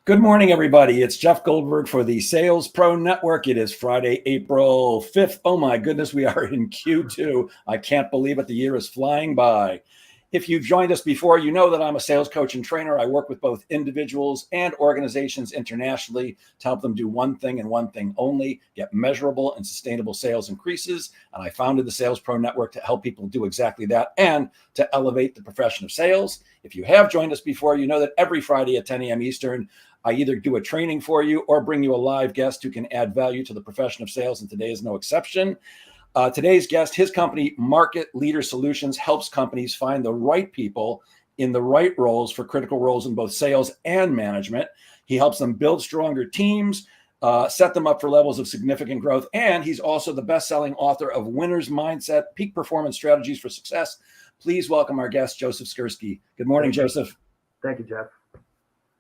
Good morning, everybody. It's Jeff Goldberg for the Sales Pro Network. It is Friday, April 5th. Oh my goodness, we are in Q2. I can't believe it. The year is flying by. If you've joined us before, you know that I'm a sales coach and trainer. I work with both individuals and organizations internationally to help them do one thing and one thing only, get measurable and sustainable sales increases. And I founded the Sales Pro Network to help people do exactly that and to elevate the profession of sales. If you have joined us before, you know that every Friday at 10 a.m. Eastern, I either do a training for you or bring you a live guest who can add value to the profession of sales, and today is no exception. Today's guest, his company, Market Leader Solutions, helps companies find the right people in the right roles for critical roles in both sales and management. He helps them build stronger teams, set them up for levels of significant growth, and he's also the best-selling author of Winner's Mindset, Peak Performance Strategies for Success. Please welcome our guest, Joseph Skursky. Good morning, Joseph. Thank you, Jeff.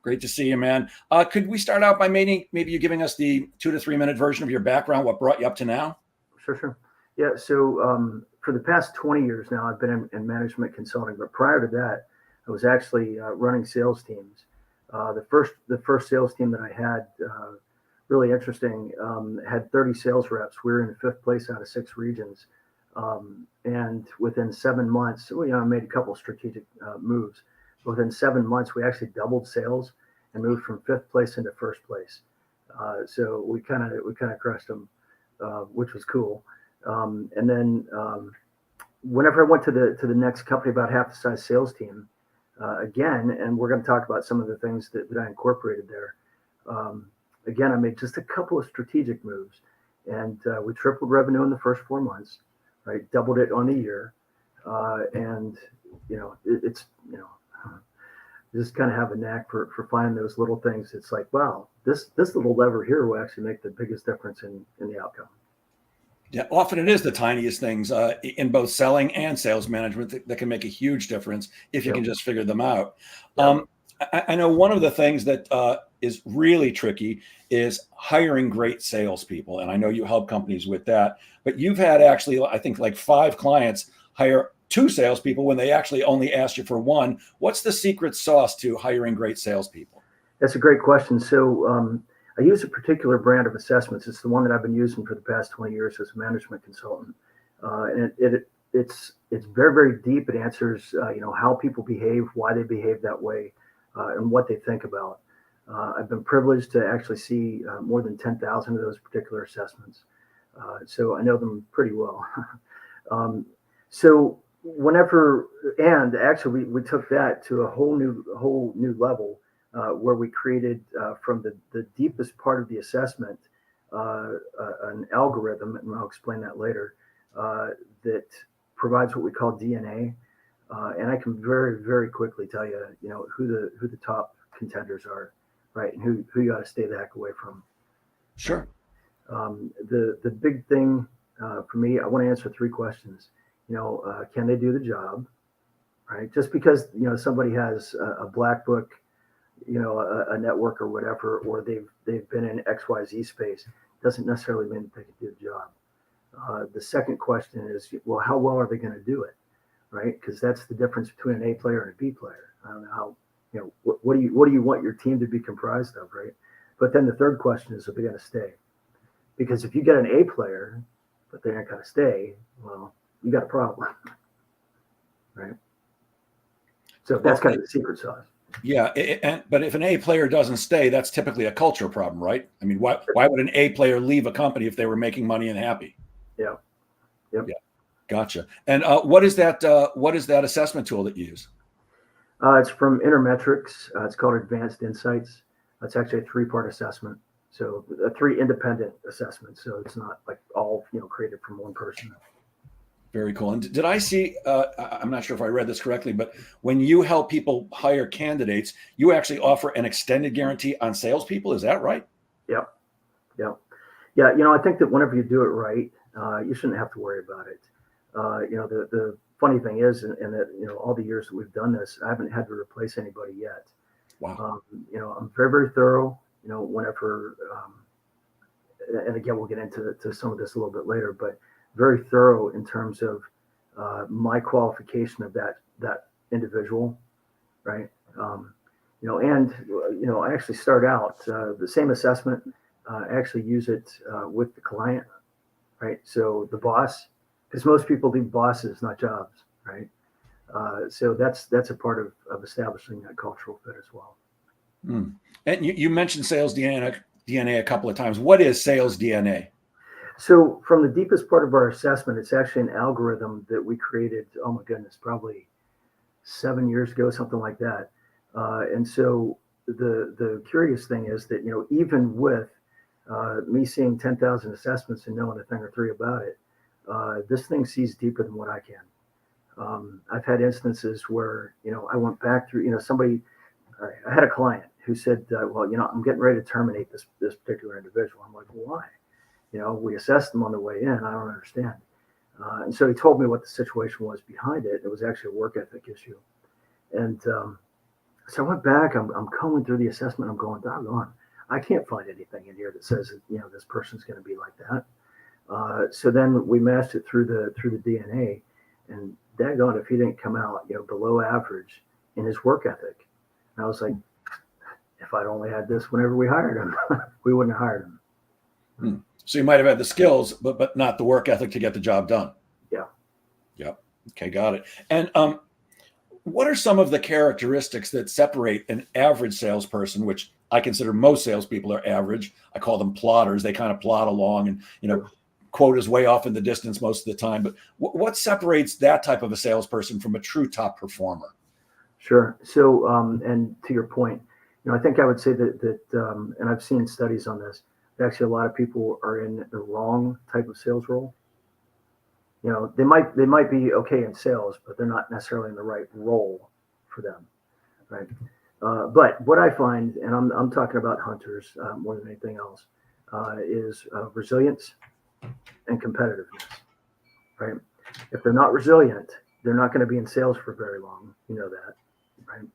Great to see you, man. Could we start out by maybe you giving us the 2 to 3 minute version of your background, what brought you up to now? Sure. Yeah, so for the past 20 years now, I've been in management consulting, but prior to that, I was actually running sales teams. The first sales team that I had, really interesting, had 30 sales reps. We were in fifth place out of 6 regions. And within 7 months, I made a couple of strategic moves. Within 7 months, we actually doubled sales and moved from 5th place into 1st place. So we kind of crushed them, which was cool. And then whenever I went to the next company, about half the size sales team, again, and we're going to talk about some of the things that I incorporated there. Again, I made just a couple of strategic moves, and we tripled revenue in the first 4 months, right? Doubled it on the year, and it's just kind of have a knack for finding those little things. It's like, wow, this little lever here will actually make the biggest difference in the outcome. Yeah, often it is the tiniest things in both selling and sales management that can make a huge difference if you can just figure them out. I know one of the things that is really tricky is hiring great salespeople. And I know you help companies with that, but you've had actually, I think, like 5 clients hire 2 salespeople when they actually only asked you for 1. What's the secret sauce to hiring great salespeople? That's a great question. So I use a particular brand of assessments. It's the one that I've been using for the past 20 years as a management consultant. And it's very, very deep. It answers, how people behave, why they behave that way, and what they think about. I've been privileged to actually see more than 10,000 of those particular assessments. So I know them pretty well. So and actually we took that to a whole new level, where we created from the deepest part of the assessment an algorithm, and I'll explain that later, that provides what we call DNA, and I can very, very quickly tell you, who the top contenders are, right, and who you ought to stay the heck away from. Sure. The big thing for me, I want to answer 3 questions. Can they do the job, right? Just because somebody has a black book, a network or whatever, or they've been in XYZ space, doesn't necessarily mean that they can do the job. The second question is, well, how well are they going to do it, right? Because that's the difference between an A player and a B player. I don't know how, what do you want your team to be comprised of, right? But then the third question is, are they going to stay? Because if you get an A player, but they're not going to stay, well, you got a problem, right? So that's kind of the secret sauce. Yeah, but if an A player doesn't stay, that's typically a culture problem, right? I mean, why would an A player leave a company if they were making money and happy? Yeah. Yep. Yeah. Gotcha. And what is that assessment tool that you use? It's from Intermetrics. It's called Advanced Insights. It's actually a 3-part assessment. So 3 independent assessments. So it's not like all created from one person. Very cool. And did I see, I'm not sure if I read this correctly, but when you help people hire candidates, you actually offer an extended guarantee on salespeople. Is that right? Yep. Yeah. I think that whenever you do it right, you shouldn't have to worry about it. The funny thing is, and that, all the years that we've done this, I haven't had to replace anybody yet. Wow. I'm very, very thorough, whenever, and again, we'll get into some of this a little bit later, but very thorough in terms of my qualification of that individual, right? And I actually start out the same assessment. I actually use it with the client, right? So the boss, because most people do bosses, not jobs, right? So that's a part of establishing that cultural fit as well. Mm. And you mentioned sales DNA a couple of times. What is sales DNA? So from the deepest part of our assessment, it's actually an algorithm that we created. Oh my goodness, probably 7 years ago, something like that. And so the curious thing is that even with me seeing 10,000 assessments and knowing a thing or three about it, this thing sees deeper than what I can. I've had instances where I went back through somebody. I had a client who said, "Well, I'm getting ready to terminate this particular individual." I'm like, well, "Why?" We assessed them on the way in. I don't understand. And so he told me what the situation was behind it. It was actually a work ethic issue. And so I went back. I'm combing through the assessment. I'm going, doggone, I can't find anything in here that says that, this person's going to be like that. So then we matched it through the DNA, and daggone if he didn't come out, below average in his work ethic. And I was like, if I'd only had this whenever we hired him, we wouldn't have hired him. Hmm. So you might have had the skills, but not the work ethic to get the job done. Yeah. Yep. Okay, got it. And what are some of the characteristics that separate an average salesperson, which I consider most salespeople are average? I call them plotters. They kind of plod along, and quotas way off in the distance most of the time. But what separates that type of a salesperson from a true top performer? Sure. So, and to your point, I think I would say that and I've seen studies on this. Actually, a lot of people are in the wrong type of sales role. They might be okay in sales, but they're not necessarily in the right role for them, right? But what I find, and I'm talking about hunters more than anything else, is resilience and competitiveness, right? If they're not resilient, they're not going to be in sales for very long. You know that, right?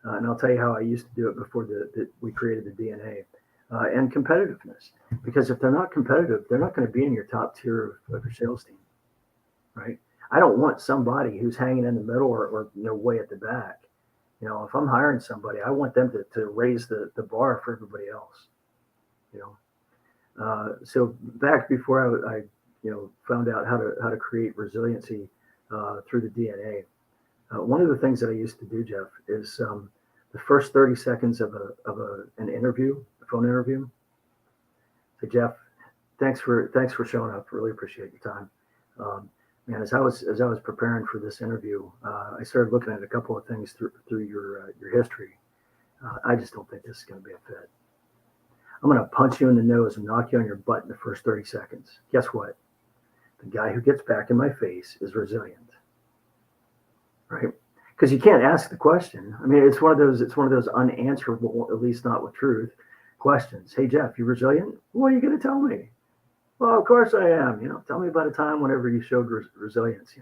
And I'll tell you how I used to do it before we created the DNA. And competitiveness, because if they're not competitive, they're not going to be in your top tier of your sales team, right? I don't want somebody who's hanging in the middle or way at the back. If I'm hiring somebody, I want them to raise the bar for everybody else. So back before I found out how to create resiliency through the DNA, one of the things that I used to do, Jeff, is the first 30 seconds of an interview, a phone interview. Say, Jeff, thanks for showing up. Really appreciate your time. Man, as I was preparing for this interview, I started looking at a couple of things through your history. I just don't think this is going to be a fit. I'm going to punch you in the nose and knock you on your butt in the first 30 seconds. Guess what? The guy who gets back in my face is resilient, right? Because you can't ask the question. I mean, it's one of those unanswerable, at least not with truth, questions. Hey, Jeff, you resilient? What are you going to tell me? Well, of course I am. Tell me about a time whenever you showed resilience.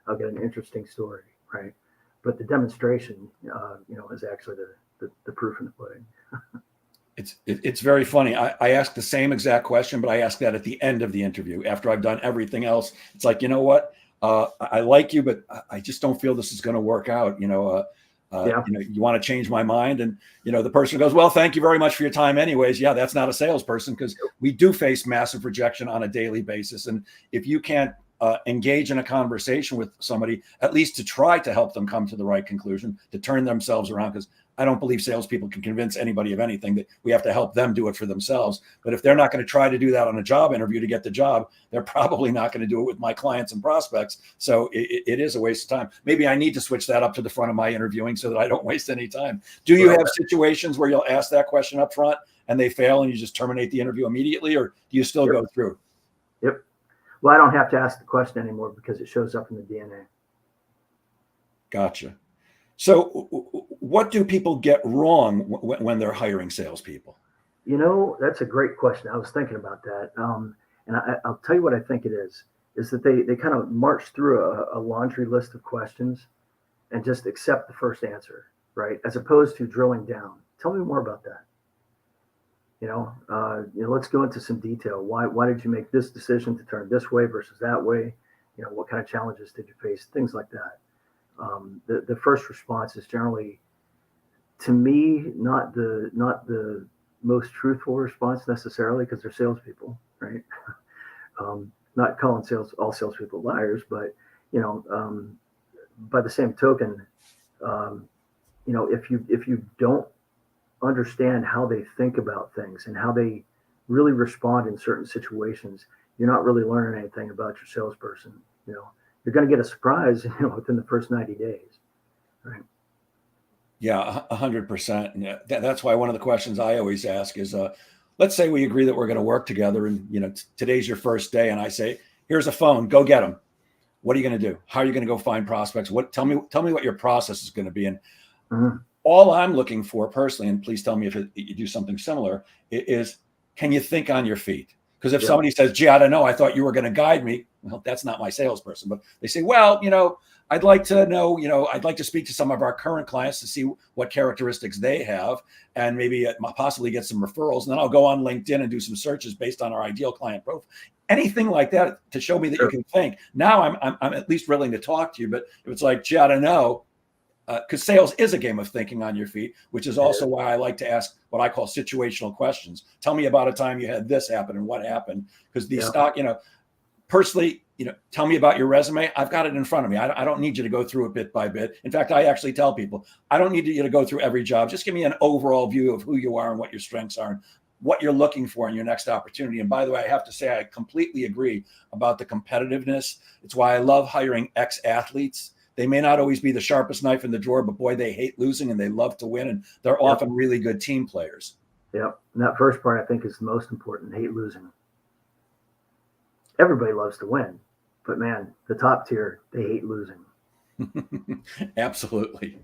I'll get an interesting story, right? But the demonstration, is actually the proof in the pudding. It's very funny. I ask the same exact question, but I ask that at the end of the interview after I've done everything else. It's like, you know what? I like you, but I just don't feel this is going to work out. You want to change my mind. And, the person goes, well, thank you very much for your time anyways. Yeah, that's not a salesperson, because we do face massive rejection on a daily basis. And if you can't engage in a conversation with somebody, at least to try to help them come to the right conclusion, to turn themselves around, because I don't believe salespeople can convince anybody of anything. That we have to help them do it for themselves. But if they're not going to try to do that on a job interview to get the job, they're probably not going to do it with my clients and prospects. So it is a waste of time. Maybe I need to switch that up to the front of my interviewing so that I don't waste any time. Do you have situations where you'll ask that question up front and they fail and you just terminate the interview immediately, or do you still go through? Yep. Well, I don't have to ask the question anymore because it shows up in the DNA. Gotcha. So what do people get wrong when they're hiring salespeople? That's a great question. I was thinking about that. And I'll tell you what I think it is that they kind of march through a laundry list of questions and just accept the first answer, right? As opposed to drilling down. Tell me more about that. Let's go into some detail. Why did you make this decision to turn this way versus that way? What kind of challenges did you face? Things like that. The first response is generally, To me, not the most truthful response necessarily, because they're salespeople, right? Not calling all salespeople liars, but you know, by the same token, um, if you don't understand how they think about things and how they really respond in certain situations, you're not really learning anything about your salesperson. You know, you're going to get a surprise, within the first 90 days, right? Yeah, 100%. And that's why one of the questions I always ask is, let's say we agree that we're going to work together, and today's your first day, and I say, here's a phone, go get them. What are you going to do? How are you going to go find prospects? Tell me what your process is going to be. And Mhm. all I'm looking for personally, and please tell me if you do something similar, is can you think on your feet? Because if Yep. somebody says, gee, I don't know, I thought you were going to guide me. Well, that's not my salesperson. But they say, well, I'd like to know, I'd like to speak to some of our current clients to see what characteristics they have, and maybe possibly get some referrals. And then I'll go on LinkedIn and do some searches based on our ideal client profile. Anything like that to show me that you Sure. can think. Now I'm at least willing to talk to you. But if it's like, gee, I don't know, because sales is a game of thinking on your feet, which is It also is. why I like to ask what I call situational questions. Tell me about a time you had this happen and what happened. Because the Yeah. stock, personally, tell me about your resume. I've got it in front of me. I don't need you to go through it bit by bit. In fact, I actually tell people, I don't need you to go through every job. Just give me an overall view of who you are and what your strengths are and what you're looking for in your next opportunity. And by the way, I have to say, I completely agree about the competitiveness. It's why I love hiring ex-athletes. They may not always be the sharpest knife in the drawer, but boy, they hate losing and they love to win. And they're Yep. often really good team players. Yep. And that first part, I think, is the most important. Hate losing. Everybody loves to win, but man, the top tier, they hate losing. Absolutely.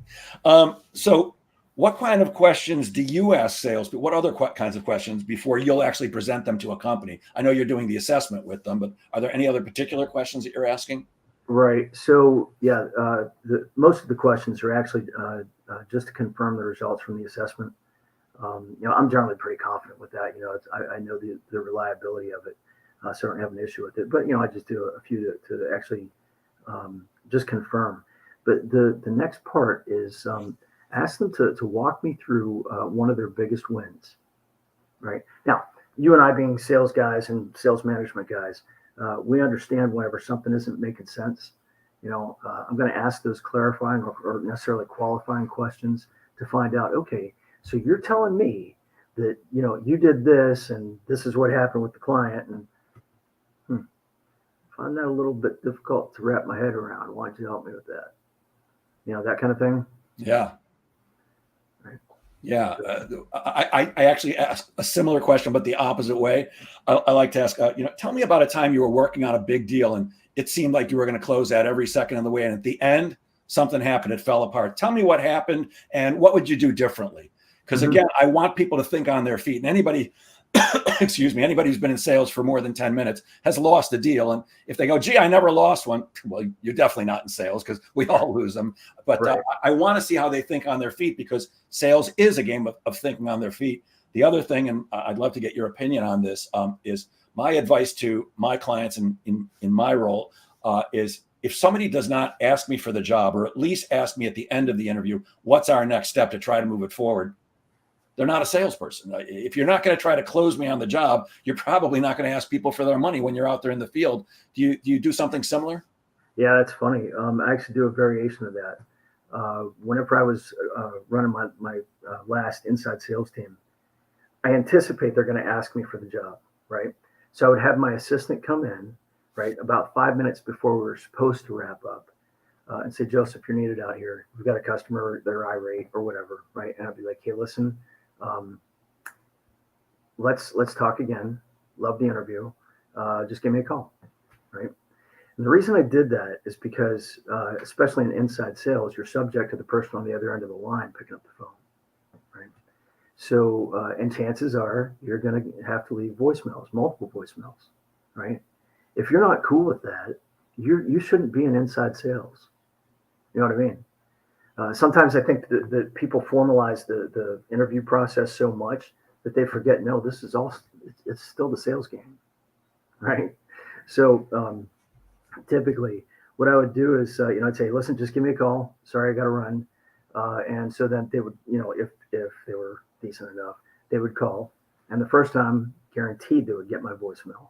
So what kind of questions do you ask salespeople? What other kinds of questions before you'll actually present them to a company? I know you're doing the assessment with them, but are there any other particular questions that you're asking? Right. So yeah, most of the questions are actually just to confirm the results from the assessment. I'm generally pretty confident with that. I know the reliability of it, so I don't have an issue with it. But I just do a few to actually just confirm. But the next part is ask them to walk me through one of their biggest wins. Right now, you and I being sales guys and sales management guys, we understand whenever something isn't making sense. I'm going to ask those clarifying or necessarily qualifying questions to find out. Okay, so you're telling me that you did this and this is what happened with the client, and find that a little bit difficult to wrap my head around. Why don't you help me with that? That kind of thing. Yeah. Right. Yeah. I actually asked a similar question, but the opposite way. I like to ask, tell me about a time you were working on a big deal and it seemed like you were going to close that every second of the way. And at the end, something happened. It fell apart. Tell me what happened and what would you do differently? Because Mm-hmm. again, I want people to think on their feet. And anybody, excuse me, anybody who's been in sales for more than 10 minutes has lost a deal. And if they go, gee, I never lost one, well, you're definitely not in sales because we all lose them. But Right. I want to see how they think on their feet because sales is a game of thinking on their feet. The other thing, and I'd love to get your opinion on this, is my advice to my clients in my role is if somebody does not ask me for the job or at least ask me at the end of the interview, what's our next step to try to move it forward? They're not a salesperson. If you're not going to try to close me on the job, you're probably not going to ask people for their money when you're out there in the field. Do you do something similar? Yeah, that's funny. I actually do a variation of that. Whenever I was running my last inside sales team, I anticipate they're going to ask me for the job, right? So I would have my assistant come in, right, about 5 minutes before we were supposed to wrap up, and say, Joseph, you're needed out here. We've got a customer, they're irate or whatever, right? And I'd be like, hey, listen, um, let's talk again. Love the interview. Just give me a call, right? And the reason I did that is because, especially in inside sales, you're subject to the person on the other end of the line picking up the phone, right? So, and chances are you're going to have to leave voicemails, multiple voicemails, right? If you're not cool with that, you shouldn't be in inside sales. You know what I mean? Sometimes I think that people formalize the interview process so much that they forget, no, this is all, it's still the sales game, right? So, typically what I would do is, I'd say, listen, just give me a call. Sorry, I got to run. And so then they would, if they were decent enough, they would call. And the first time, guaranteed they would get my voicemail.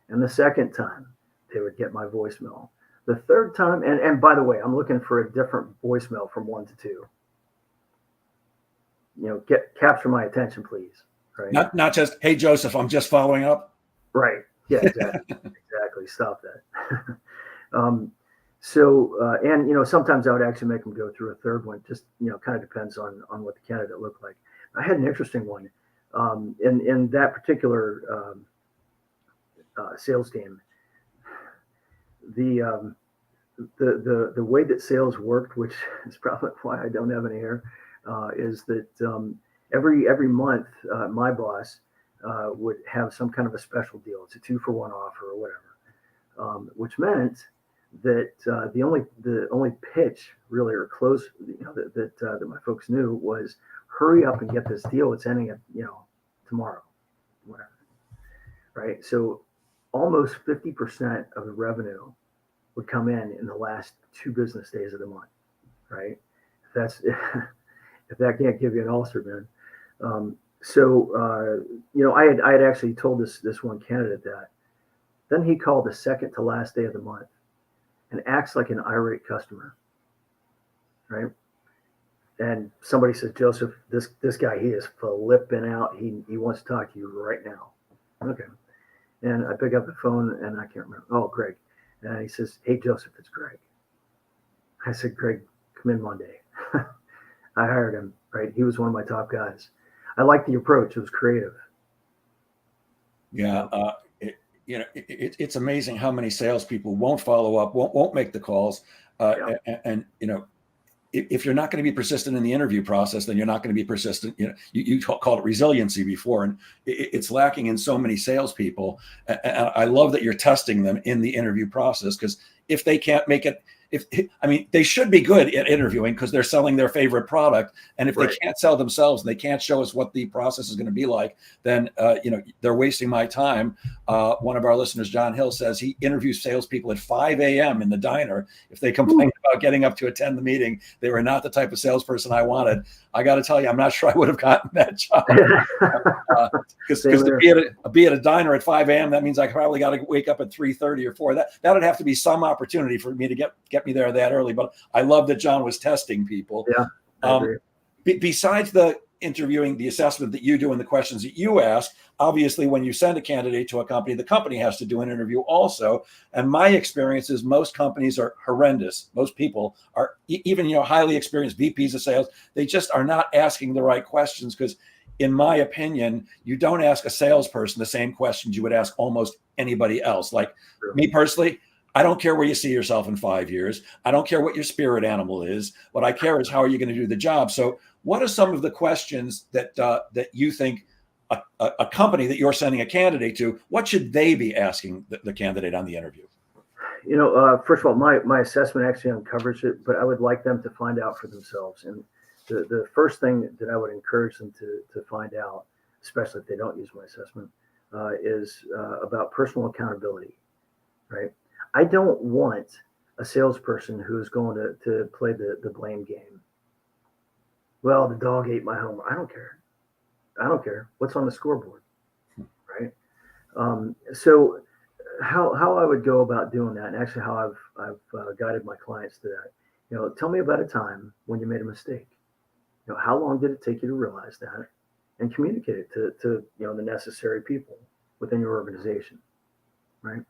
And the second time, they would get my voicemail. The third time, and by the way, I'm looking for a different voicemail from 1 to 2. Capture my attention, please. Right. Not just, hey, Joseph, I'm just following up. Right. Yeah, exactly. Exactly. Stop that. And sometimes I would actually make them go through a third one. Just, kind of depends on what the candidate looked like. I had an interesting one. In that particular sales team, the way that sales worked, which is probably why I don't have any hair, is that every month my boss would have some kind of a special deal. It's a 2-for-1 offer or whatever, which meant that the only pitch really or close that my folks knew was hurry up and get this deal. It's ending at tomorrow, whatever. Right. So almost 50% of the revenue would come in the last 2 business days of the month. Right. If that can't give you an ulcer, man. I had actually told this one candidate that. Then he called the second to last day of the month and acts like an irate customer, right? And somebody says, Joseph, this guy, he is flipping out. He wants to talk to you right now. Okay. And I pick up the phone and I can't remember. Oh, Greg. And he says, hey, Joseph, it's Greg. I said, Greg, come in Monday. I hired him, right? He was one of my top guys. I liked the approach. It was creative. Yeah. It's amazing how many salespeople won't follow up, won't make the calls. And if you're not going to be persistent in the interview process, then you're not going to be persistent. You called it resiliency before, and it's lacking in so many salespeople. And I love that you're testing them in the interview process, because if they can't make it, they should be good at interviewing because they're selling their favorite product. And if they can't sell themselves and they can't show us what the process is going to be like, then they're wasting my time. One of our listeners, John Hill, says he interviews salespeople at 5 a.m. in the diner. If they complain about getting up to attend the meeting, they were not the type of salesperson I wanted. I got to tell you, I'm not sure I would have gotten that job. Because to be at a diner at 5 a.m., that means I probably got to wake up at 3:30 or 4. That would have to be some opportunity for me to get me there that early. But I love that John was testing people. Yeah. I agree. Besides the interviewing, the assessment that you do and the questions that you ask, obviously when you send a candidate to a company, the company has to do an interview also. And my experience is most companies are horrendous. Most people are, even highly experienced VPs of sales, they just are not asking the right questions, because in my opinion, you don't ask a salesperson the same questions you would ask almost anybody else. Like me personally, I don't care where you see yourself in 5 years. I don't care what your spirit animal is. What I care is how are you going to do the job. So what are some of the questions that you think a company that you're sending a candidate to, what should they be asking the candidate on the interview? First of all, my assessment actually uncovers it, but I would like them to find out for themselves. And the first thing that I would encourage them to find out, especially if they don't use my assessment, is about personal accountability, right? I don't want a salesperson who's going to play the blame game. Well, the dog ate my homework. I don't care. What's on the scoreboard, right? So how I would go about doing that, and actually how I've guided my clients to that. Tell me about a time when you made a mistake. How long did it take you to realize that, and communicate it to the necessary people within your organization, right?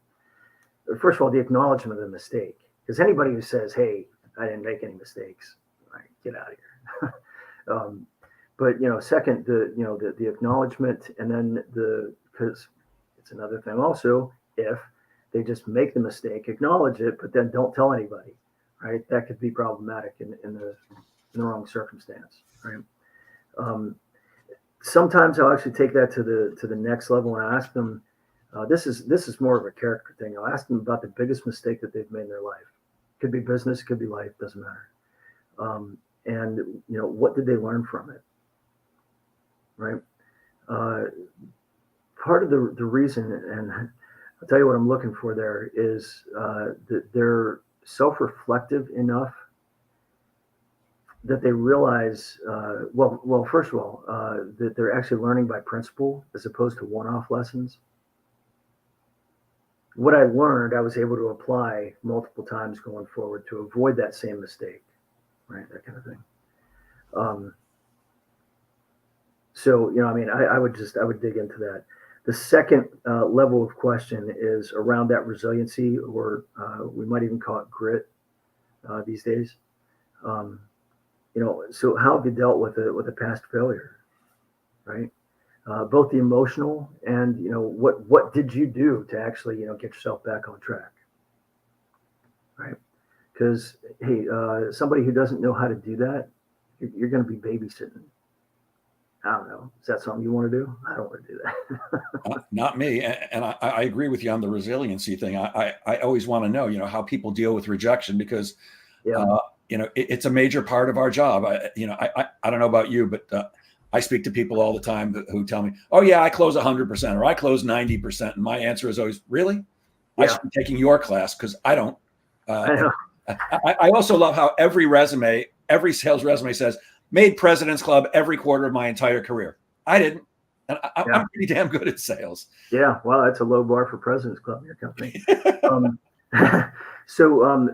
First of all, the acknowledgement of the mistake, because anybody who says, "Hey, I didn't make any mistakes," right, get out of here. But second, the acknowledgement, and then because it's another thing also, if they just make the mistake, acknowledge it, but then don't tell anybody, right? That could be problematic in the wrong circumstance, right? Sometimes I'll actually take that to the next level and ask them. This is more of a character thing. I'll ask them about the biggest mistake that they've made in their life. Could be business, could be life, doesn't matter. And what did they learn from it, right? Part of the reason, and I'll tell you what I'm looking for there, is that they're self-reflective enough that they realize, well, first of all, that they're actually learning by principle as opposed to one-off lessons. What I learned, I was able to apply multiple times going forward to avoid that same mistake, right? That kind of thing. So, I mean, I would dig into that. The second level of question is around that resiliency, or we might even call it grit these days. So how have you dealt with a past failure, right? Both the emotional and what did you do to actually get yourself back on track, right? Because hey, somebody who doesn't know how to do that, you're going to be babysitting. I don't know. Is that something you want to do? I don't want to do that. Not me. And I agree with you on the resiliency thing. I always want to know, how people deal with rejection, because, Yeah. it's a major part of our job. I don't know about you, but I speak to people all the time who tell me, oh yeah, I close 100% or I close 90%. And my answer is always, really? I should be taking your class, because I don't. I know. I also love how every sales resume says, made President's Club every quarter of my entire career. I didn't. And I'm pretty damn good at sales. Yeah. Well, that's a low bar for President's Club in your company. So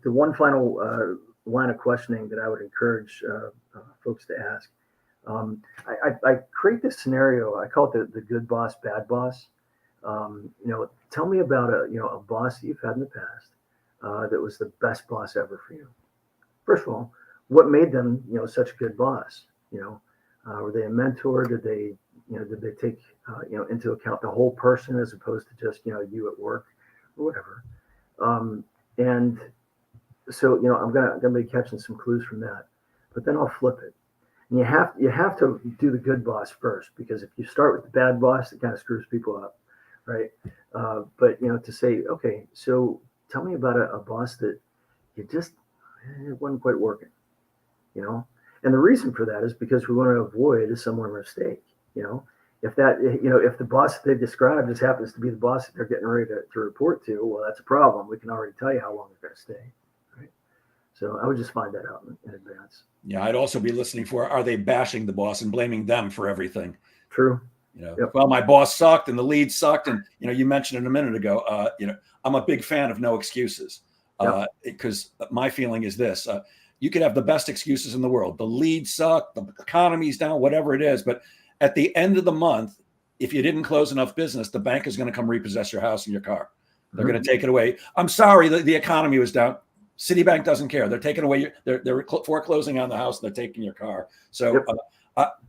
the one final line of questioning that I would encourage folks to ask, I create this scenario. I call it the good boss, bad boss. Tell me about a boss that you've had in the past that was the best boss ever for you. First of all, what made them such a good boss? Were they a mentor? Did they take into account the whole person as opposed to just you at work or whatever? And so I'm gonna be catching some clues from that, but then I'll flip it. And you have to do the good boss first, because if you start with the bad boss, it kind of screws people up, right? But to say, okay, so tell me about a boss that it wasn't quite working, and the reason for that is because we want to avoid a similar mistake. If the boss that they've described just happens to be the boss that they're getting ready to report to, well, that's a problem. We can already tell you how long they're going to stay, right? So I would just find that out in advance. Yeah, I'd also be listening for, are they bashing the boss and blaming them for everything? True. Yep. Well, my boss sucked and the lead sucked, and you mentioned it a minute ago. I'm a big fan of no excuses, because my feeling is this: you could have the best excuses in the world. The lead sucked, the economy's down, whatever it is, but at the end of the month, if you didn't close enough business, the bank is going to come repossess your house and your car. They're going to take it away. I'm sorry, the economy was down. Citibank doesn't care. They're taking away they're foreclosing on the house. They're taking your car. So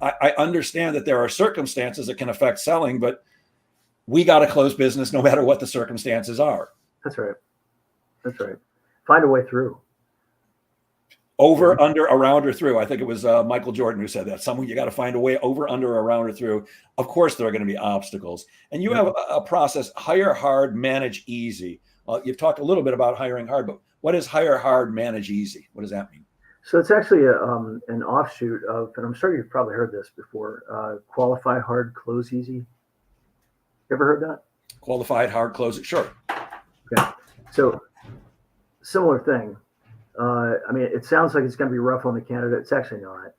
I understand that there are circumstances that can affect selling, but we got to close business no matter what the circumstances are. That's right. Find a way through. Over, under, around, or through. I think it was Michael Jordan who said that. You got to find a way over, under, around, or through. Of course, there are going to be obstacles. And you have a process: hire hard, manage easy. Well, you've talked a little bit about hiring hard, but what is hire hard, manage easy? What does that mean? So it's actually an offshoot of, and I'm sure you've probably heard this before, qualify hard, close easy. You ever heard that? Qualified hard, close it. Sure. Okay. So similar thing. I mean, it sounds like it's going to be rough on the candidate. It's actually not.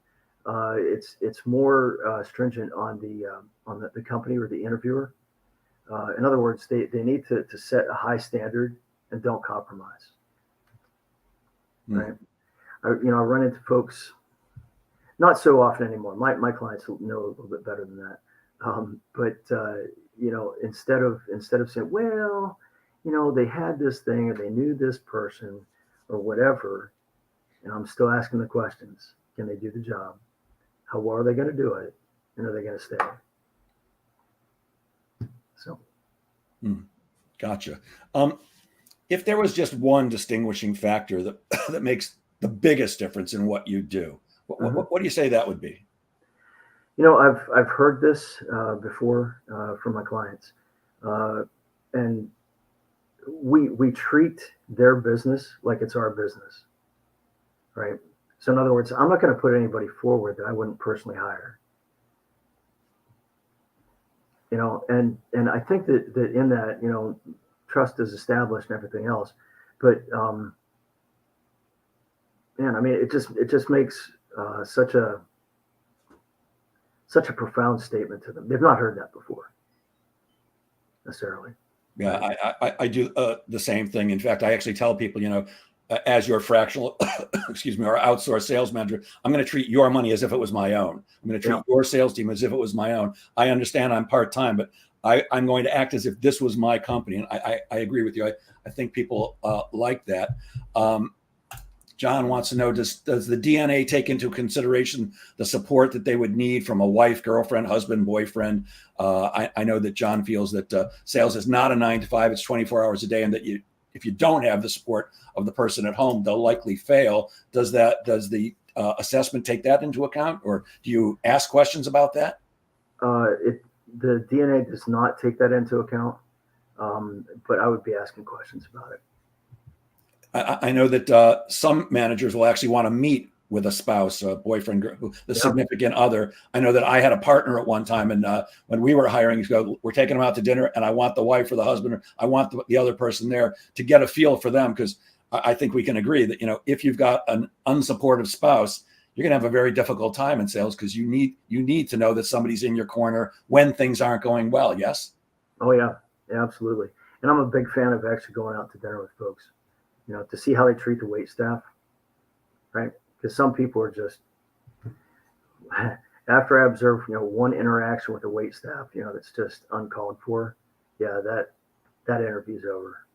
It's more stringent on the company or the interviewer. In other words, they need to set a high standard and don't compromise. Right. I run into folks, not so often anymore. My clients know a little bit better than that. But instead of saying, well, they had this thing or they knew this person or whatever, and I'm still asking the questions. Can they do the job? How well are they going to do it? And are they going to stay? So. Gotcha. If there was just one distinguishing factor that makes the biggest difference in what you do, what do you say that would be? I've heard this before from my clients, and we treat their business like it's our business, right? So in other words, I'm not going to put anybody forward that I wouldn't personally hire. And I think that in that, trust is established and everything else, but man, I mean, it just makes such a profound statement to them. They've not heard that before necessarily. Yeah, Right? I do the same thing. In fact, I actually tell people, as your fractional, excuse me, or outsourced sales manager, I'm going to treat your money as if it was my own. I'm going to treat Yeah. your sales team as if it was my own. I understand I'm part-time, but I'm going to act as if this was my company. And I agree with you. I think people like that. John wants to know, does the DNA take into consideration the support that they would need from a wife, girlfriend, husband, boyfriend? I know that John feels that sales is not a 9 to 5, it's 24 hours a day, and that if you don't have the support of the person at home, they'll likely fail. Does the assessment take that into account, or do you ask questions about that? The DNA does not take that into account, but I would be asking questions about it. I know that some managers will actually want to meet with a spouse, a boyfriend, the significant other. I know that I had a partner at one time, and when we were hiring, we're taking them out to dinner, and I want the wife or the husband, or I want the other person there to get a feel for them, because I think we can agree that if you've got an unsupportive spouse, you're going to have a very difficult time in sales, because you need to know that somebody's in your corner when things aren't going well. Yes. Oh yeah, absolutely. And I'm a big fan of actually going out to dinner with folks, to see how they treat the wait staff, right? Because some people are just, after I observe, one interaction with the wait staff, that's just uncalled for. Yeah, that interview's over.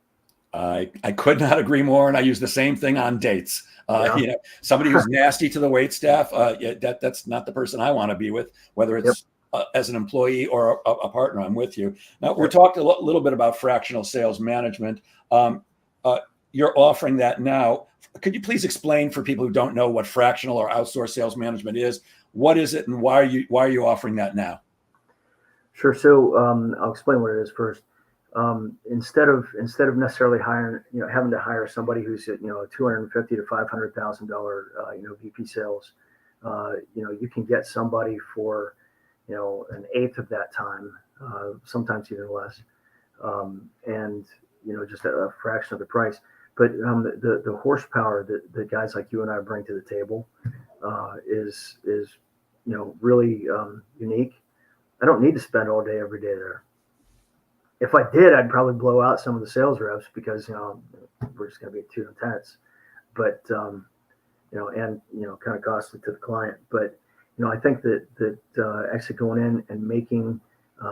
I could not agree more, and I use the same thing on dates. Yeah. Somebody who's nasty to the wait staff, that's not the person I want to be with, whether it's as an employee or a partner. I'm with you. Now, we're talking a little bit about fractional sales management. You're offering that now. Could you please explain for people who don't know what fractional or outsourced sales management is? What is it, and why are you offering that now? Sure. So I'll explain what it is first. Instead of necessarily having to hire somebody who's at $250,000 to $500,000 VP sales, you can get somebody for an eighth of that time, sometimes even less, and just a fraction of the price. But the horsepower that the guys like you and I bring to the table is really unique. I don't need to spend all day every day there. If I did, I'd probably blow out some of the sales reps, because we're just going to be too intense. But and kind of costly to the client. But I think that actually going in and making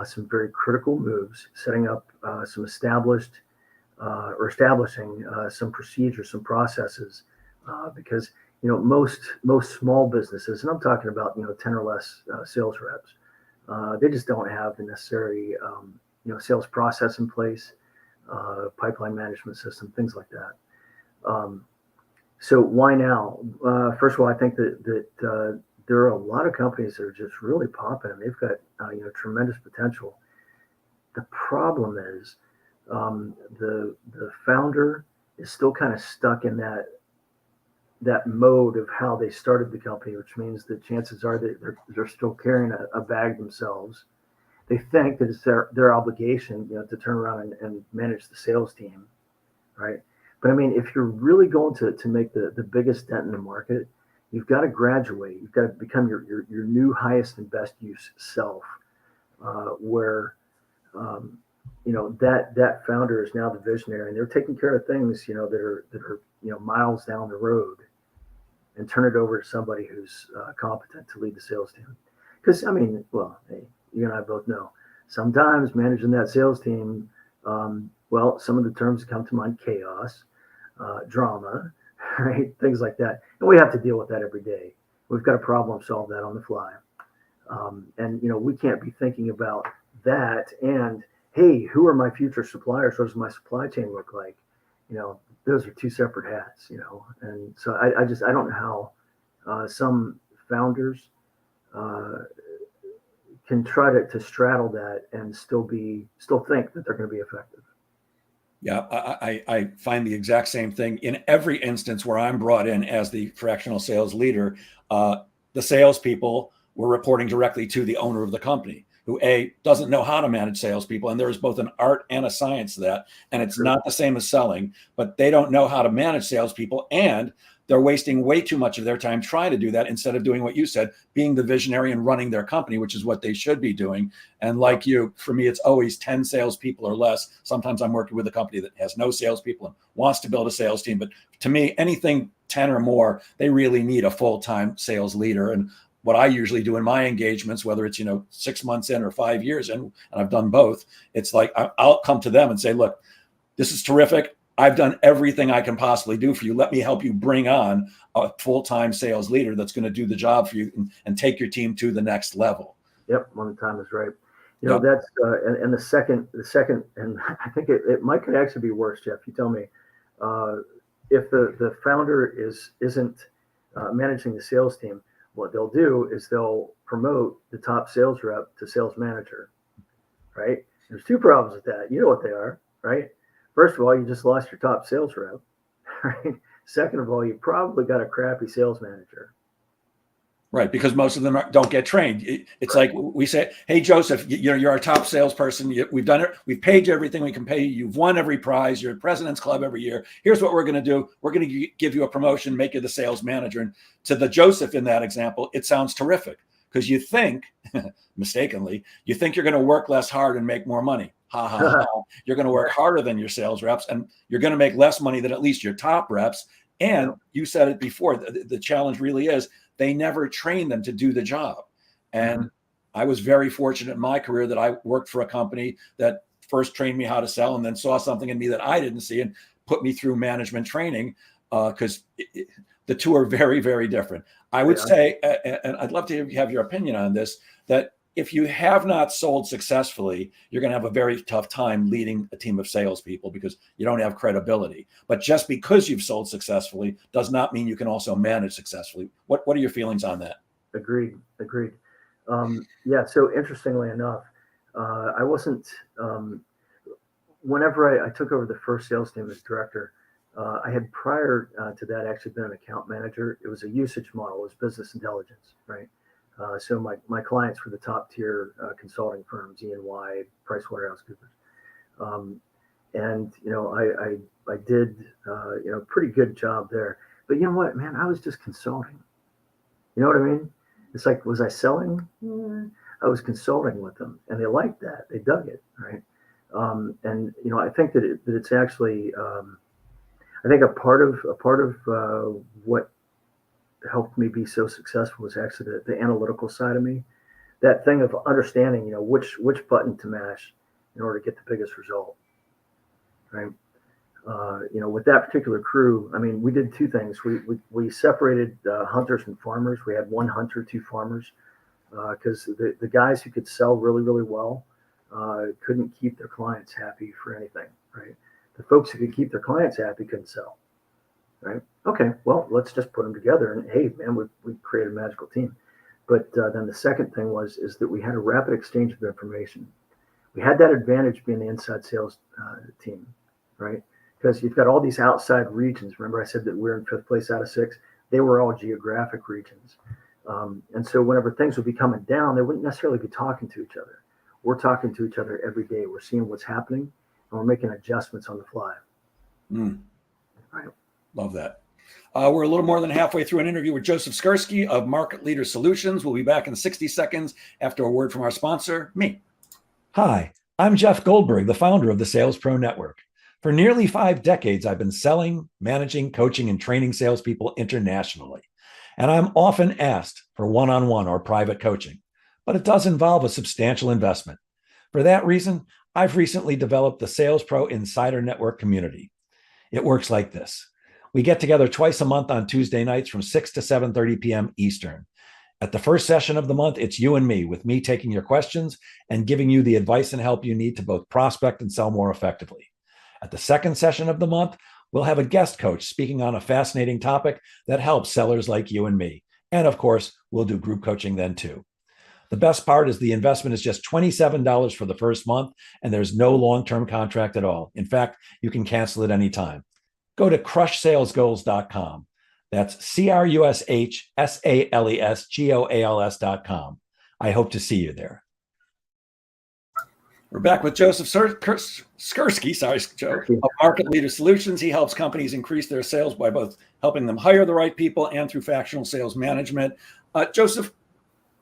some very critical moves, setting up some establishing some procedures, some processes, because most small businesses, and I'm talking about 10 or less sales reps, they just don't have the necessary sales process in place, pipeline management system, things like that. So why now? First of all, I think that there are a lot of companies that are just really popping, and they've got tremendous potential. The problem is the founder is still kind of stuck in that mode of how they started the company, which means that chances are that they're still carrying a bag themselves. They think that it's their obligation, to turn around and manage the sales team, right? But I mean, if you're really going to make the biggest dent in the market, you've got to graduate. You've got to become your new highest and best use self, where that founder is now the visionary, and they're taking care of things that are miles down the road, and turn it over to somebody who's competent to lead the sales team. Because hey, you and I both know, sometimes managing that sales team, some of the terms that come to mind: chaos, drama, right? Things like that. And we have to deal with that every day. We've got to problem solve that on the fly. And we can't be thinking about that and, hey, who are my future suppliers? What does my supply chain look like? Those are two separate hats, And so I don't know how some founders can try to straddle that and still think that they're going to be effective. Yeah, I find the exact same thing in every instance where I'm brought in as the fractional sales leader. The salespeople were reporting directly to the owner of the company, who doesn't know how to manage salespeople, and there is both an art and a science to that, and it's not the same as selling. But they don't know how to manage salespeople, and they're wasting way too much of their time trying to do that instead of doing what you said, being the visionary and running their company, which is what they should be doing. And like you, for me, it's always 10 salespeople or less. Sometimes I'm working with a company that has no salespeople and wants to build a sales team. But to me, anything 10 or more, they really need a full-time sales leader. And what I usually do in my engagements, whether it's, 6 months in or 5 years in, and I've done both, it's like I'll come to them and say, look, this is terrific. I've done everything I can possibly do for you. Let me help you bring on a full-time sales leader that's going to do the job for you and take your team to the next level. Yep, when the time is right. That's and the second, and I think it might could actually be worse, Jeff. You tell me. If the founder isn't managing the sales team, what they'll do is they'll promote the top sales rep to sales manager, right? There's two problems with that. You know what they are, right? First of all, you just lost your top sales rep, right? Second of all, you probably got a crappy sales manager. Right, because most of them don't get trained. It's right. Like we say, hey, Joseph, you're our top salesperson. We've done it. We've paid you everything we can pay you. You've won every prize. You're at President's Club every year. Here's what we're going to do. We're going to give you a promotion, make you the sales manager. And to the Joseph in that example, it sounds terrific because you think, mistakenly, you think you're going to work less hard and make more money. Ha, ha, ha. You're going to work harder than your sales reps, and you're going to make less money than at least your top reps. And you said it before, the challenge really is they never train them to do the job. And I was very fortunate in my career that I worked for a company that first trained me how to sell and then saw something in me that I didn't see and put me through management training because the two are very, very different. I would say, and I'd love to have your opinion on this, that if you have not sold successfully, you're going to have a very tough time leading a team of salespeople because you don't have credibility. But just because you've sold successfully does not mean you can also manage successfully. What are your feelings on that? Agreed. So interestingly enough, I wasn't, whenever I took over the first sales team as director, I had prior to that actually been an account manager. It was a usage model, it was business intelligence, right? So my clients were the top tier consulting firms, E&Y, PricewaterhouseCoopers, and I did pretty good job there. But you know what, man, I was just consulting. You know what I mean? It's like, was I selling? I was consulting with them, and they liked that. They dug it, right? And I think that it's actually I think a part of what helped me be so successful was actually the analytical side of me, that thing of understanding, which button to mash in order to get the biggest result, right? With that particular crew, I mean, we did two things. We separated hunters and farmers. We had one hunter, two farmers, because the guys who could sell really, really well couldn't keep their clients happy for anything, right? The folks who could keep their clients happy couldn't sell. Right. Okay. Well, let's just put them together, and hey, man, we created a magical team. But then the second thing is that we had a rapid exchange of information. We had that advantage being the inside sales team, right? Because you've got all these outside regions. Remember, I said that we're in 5th place out of 6. They were all geographic regions, and so whenever things would be coming down, they wouldn't necessarily be talking to each other. We're talking to each other every day. We're seeing what's happening, and we're making adjustments on the fly. Right. Love that. We're a little more than halfway through an interview with Joseph Skursky of Market Leader Solutions. We'll be back in 60 seconds after a word from our sponsor, me. Hi, I'm Jeff Goldberg, the founder of the Sales Pro Network. For nearly 5 decades, I've been selling, managing, coaching, and training salespeople internationally. And I'm often asked for one-on-one or private coaching, but it does involve a substantial investment. For that reason, I've recently developed the Sales Pro Insider Network community. It works like this. We get together twice a month on Tuesday nights from 6 to 7:30 p.m. Eastern. At the first session of the month, it's you and me, with me taking your questions and giving you the advice and help you need to both prospect and sell more effectively. At the second session of the month, we'll have a guest coach speaking on a fascinating topic that helps sellers like you and me. And of course, we'll do group coaching then too. The best part is the investment is just $27 for the first month, and there's no long-term contract at all. In fact, you can cancel at any time. Go to crushsalesgoals.com. That's crushsalesgoals.com. I hope to see you there. We're back with Joseph Skursky, sorry, Joe, of Market Leader Solutions. He helps companies increase their sales by both helping them hire the right people and through fractional sales management. Joseph,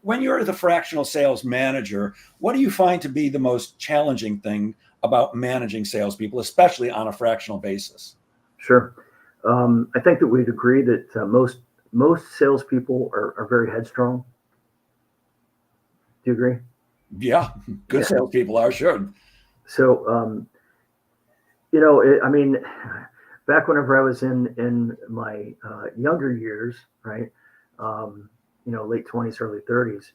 when you're the fractional sales manager, what do you find to be the most challenging thing about managing salespeople, especially on a fractional basis? Sure. I think that we'd agree that most salespeople are very headstrong. Do you agree? Yeah, good salespeople are, sure. So, I mean, back whenever I was in my younger years, right? Late 20s, early 30s.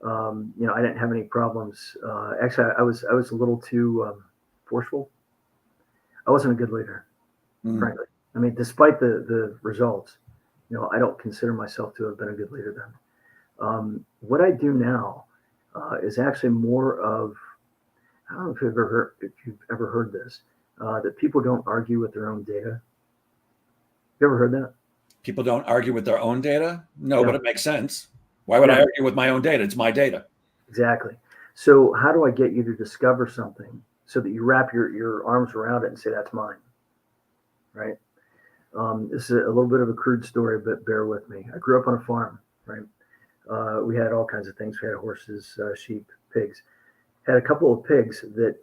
I didn't have any problems. Actually, I was a little too forceful. I wasn't a good leader, frankly. I mean, despite the results, I don't consider myself to have been a good leader then. What I do now is actually more of, I don't know if you've ever heard this, that people don't argue with their own data. You ever heard that? People don't argue with their own data? No, Yeah. but it makes sense. Why would I argue with my own data? It's my data. Exactly. So how do I get you to discover something so that you wrap your arms around it and say, that's mine, right? This is a little bit of a crude story, but bear with me. I grew up on a farm, right? We had all kinds of things. We had horses, sheep, pigs. Had a couple of pigs that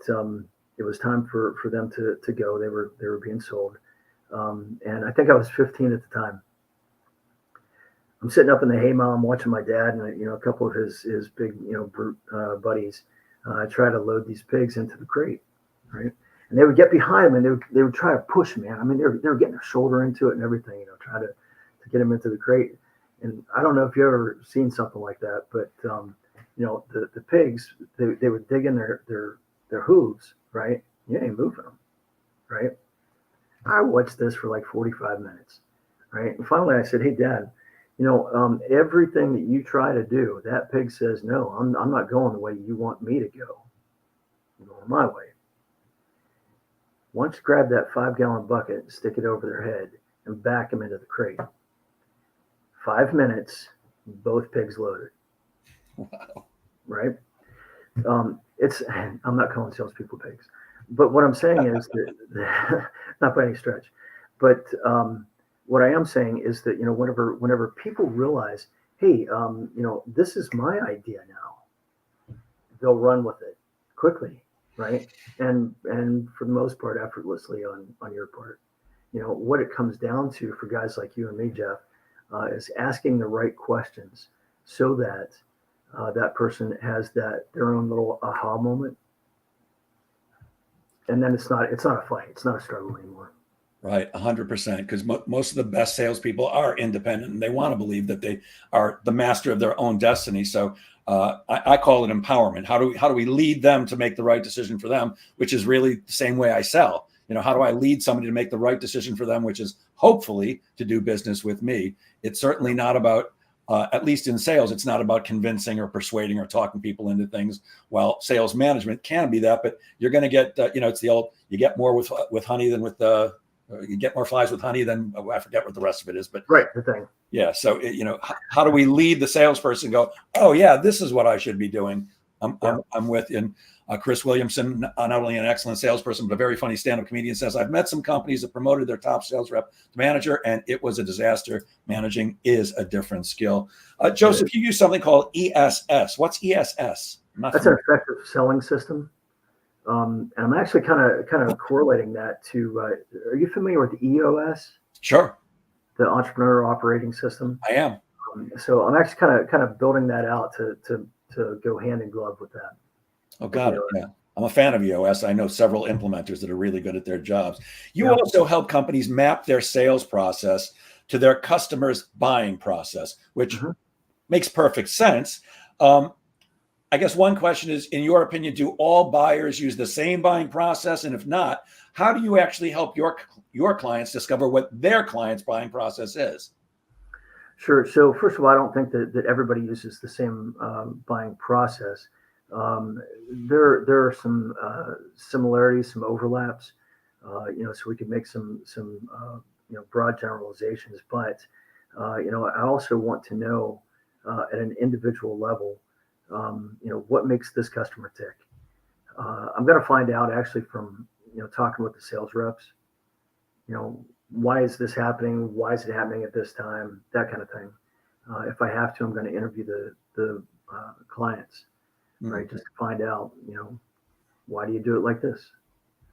it was time for them to go. They were being sold. And I think I was 15 at the time. I'm sitting up in the hay mow. I'm watching my dad and a couple of his big brute buddies try to load these pigs into the crate, right? And they would get behind them and they would try to push, man. I mean, they were getting their shoulder into it and everything, try to get them into the crate. And I don't know if you ever seen something like that, but the pigs they would dig in their hooves, right? You ain't moving them, right? I watched this for like 45 minutes, right? And finally, I said, "Hey, Dad, everything that you try to do, that pig says no. I'm not going the way you want me to go. I'm going my way. Why don't you grab that 5-gallon bucket, stick it over their head, and back them into the crate? 5 minutes, both pigs loaded." Wow. Right? I'm not calling salespeople pigs, but what I'm saying is that not by any stretch, but what I am saying is that whenever people realize, hey, this is my idea now, they'll run with it quickly, right? And for the most part, effortlessly on your part. What it comes down to for guys like you and me, Jeff, is asking the right questions so that that person has their own little aha moment, and then it's not a fight, it's not a struggle anymore. Right, 100%. Because most of the best salespeople are independent, and they want to believe that they are the master of their own destiny. So I call it empowerment. How do we lead them to make the right decision for them? Which is really the same way I sell. How do I lead somebody to make the right decision for them? Which is hopefully to do business with me. It's certainly not about, at least in sales, it's not about convincing or persuading or talking people into things. Well, sales management can be that, but you're going to get, it's the old, you get more with honey than with you get more flies with honey than, I forget what the rest of it is, but right, the thing. Yeah. So, how do we lead the salesperson go, oh yeah, this is what I should be doing. I'm with you. Chris Williamson, not only an excellent salesperson, but a very funny stand-up comedian, says, I've met some companies that promoted their top sales rep to manager, and it was a disaster. Managing is a different skill. Joseph, you use something called ESS. What's ESS? That's an effective selling system. And I'm actually kind of correlating that to, are you familiar with the EOS? Sure. The Entrepreneur Operating System? I am. So I'm actually kind of building that out to go hand in glove with that. Oh, got it. Yeah. I'm a fan of EOS. I know several implementers that are really good at their jobs. You also help companies map their sales process to their customers' buying process, which makes perfect sense. I guess one question is, in your opinion, do all buyers use the same buying process? And if not, how do you actually help your clients discover what their client's buying process is? Sure. So first of all, I don't think that everybody uses the same buying process. There are some similarities, some overlaps, so we can make some broad generalizations. But I also want to know at an individual level, what makes this customer tick. I'm going to find out actually from, talking with the sales reps, why is this happening? Why is it happening at this time? That kind of thing. If I have to, I'm going to interview the clients, right? Just to find out, why do you do it like this?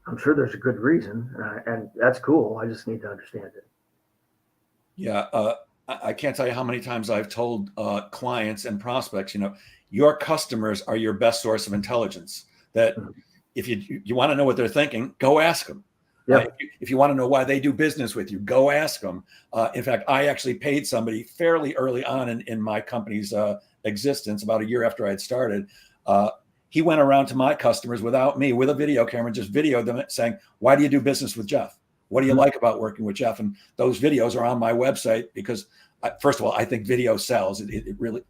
I'm sure there's a good reason, and that's cool. I just need to understand it. Yeah, I can't tell you how many times I've told clients and prospects, your customers are your best source of intelligence. That if you want to know what they're thinking, go ask them. Yeah. If you want to know why they do business with you, go ask them. In fact, I actually paid somebody fairly early on in my company's existence, about a year after I had started. He went around to my customers without me, with a video camera, just videoed them saying, "Why do you do business with Jeff? What do you like about working with Jeff?" And those videos are on my website because, first of all, I think video sells. It really,